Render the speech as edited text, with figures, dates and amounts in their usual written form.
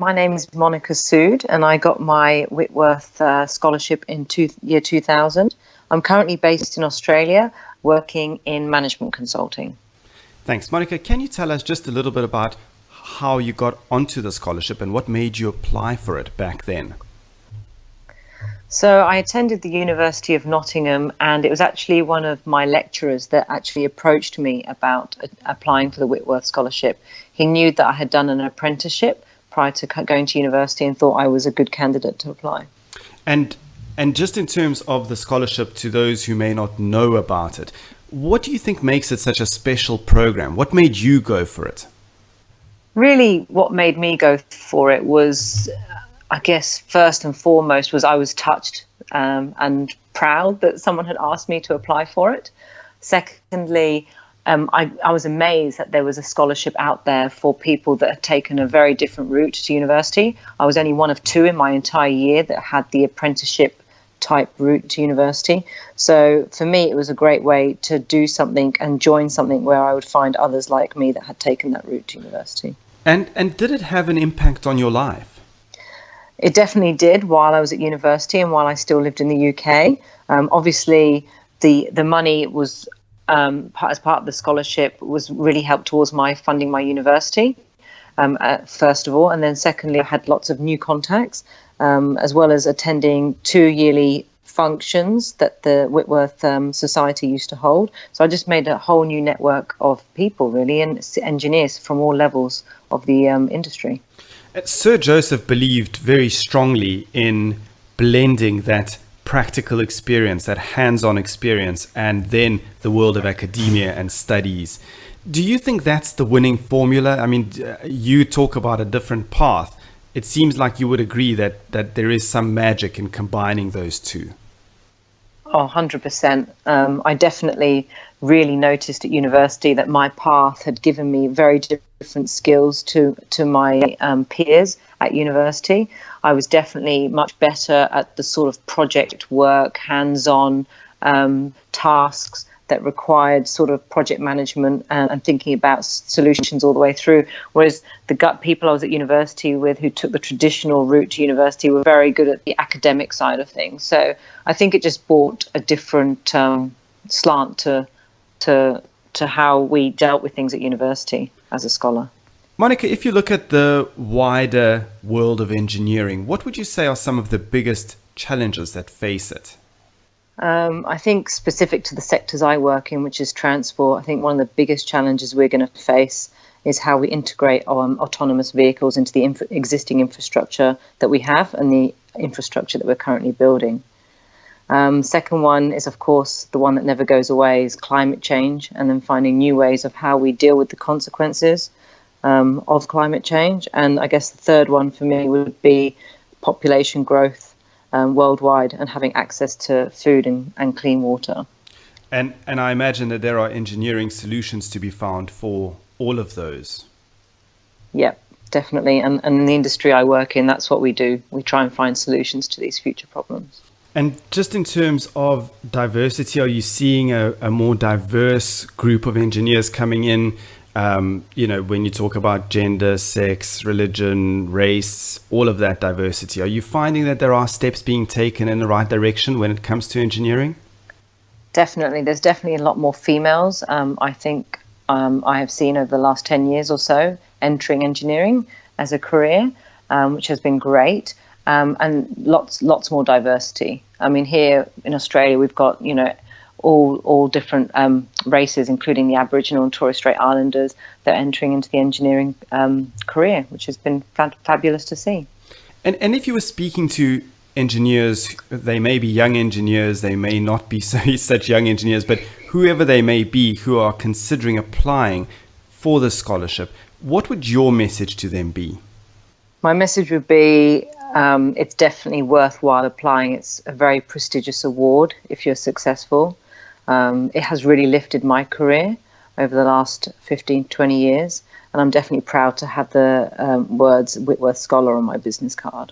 My name is Monika Sud, and I got my Whitworth scholarship in year 2000. I'm currently based in Australia, working in management consulting. Thanks. Monika, can you tell us just a little bit about how you got onto the scholarship and what made you apply for it back then? So I attended the University of Nottingham, and it was actually one of my lecturers that actually approached me about applying for the Whitworth Scholarship. He knew that I had done an apprenticeship prior to going to university and thought I was a good candidate to apply. And just in terms of the scholarship, to those who may not know about it, what do you think makes it such a special program? What made you go for it? Really, what made me go for it was, I guess, first and foremost, was I was touched and proud that someone had asked me to apply for it. Secondly, I was amazed that there was a scholarship out there for people that had taken a very different route to university. I was only one of two in my entire year that had the apprenticeship type route to university. So for me, it was a great way to do something and join something where I would find others like me that had taken that route to university. And did it have an impact on your life? It definitely did while I was at university and while I still lived in the UK. Obviously, the money was, as part of the scholarship, was really helped towards my funding my university, first of all. And then secondly, I had lots of new contacts, as well as attending 2 yearly functions that the Whitworth Society used to hold. So I just made a whole new network of people, really, and engineers from all levels of the industry. Sir Joseph believed very strongly in blending that practical experience, that hands-on experience, and then the world of academia and studies. Do you think that's the winning formula? I mean, you talk about a different path. It seems like you would agree that there is some magic in combining those two. Oh, 100%. I definitely really noticed at university that my path had given me very different skills to my peers at university. I was definitely much better at the sort of project work, hands-on tasks that required sort of project management and thinking about solutions all the way through. Whereas the people I was at university with who took the traditional route to university were very good at the academic side of things. So I think it just brought a different slant to how we dealt with things at university as a scholar. Monika, if you look at the wider world of engineering, what would you say are some of the biggest challenges that face it? I think specific to the sectors I work in, which is transport, I think one of the biggest challenges we're going to face is how we integrate autonomous vehicles into the existing infrastructure that we have and the infrastructure that we're currently building. Second one is, of course, the one that never goes away, is climate change, and then finding new ways of how we deal with the consequences of climate change. And I guess the third one for me would be population growth worldwide and having access to food and clean water. And I imagine that there are engineering solutions to be found for all of those. Yeah, definitely. And in the industry I work in, that's what we do. We try and find solutions to these future problems. And just in terms of diversity, are you seeing a more diverse group of engineers coming in? When you talk about gender, sex, religion, race, all of that diversity, are you finding that there are steps being taken in the right direction when it comes to engineering? Definitely. There's definitely a lot more females. I think I have seen over the last 10 years or so entering engineering as a career, which has been great. And lots more diversity. I mean, here in Australia, we've got, all different races, including the Aboriginal and Torres Strait Islanders, that are entering into the engineering career, which has been fabulous to see. And if you were speaking to engineers, they may be young engineers, they may not be such young engineers, but whoever they may be who are considering applying for the scholarship, what would your message to them be? My message would be it's definitely worthwhile applying. It's a very prestigious award if you're successful. It has really lifted my career over the last 15, 20 years, and I'm definitely proud to have the words Whitworth Scholar on my business card.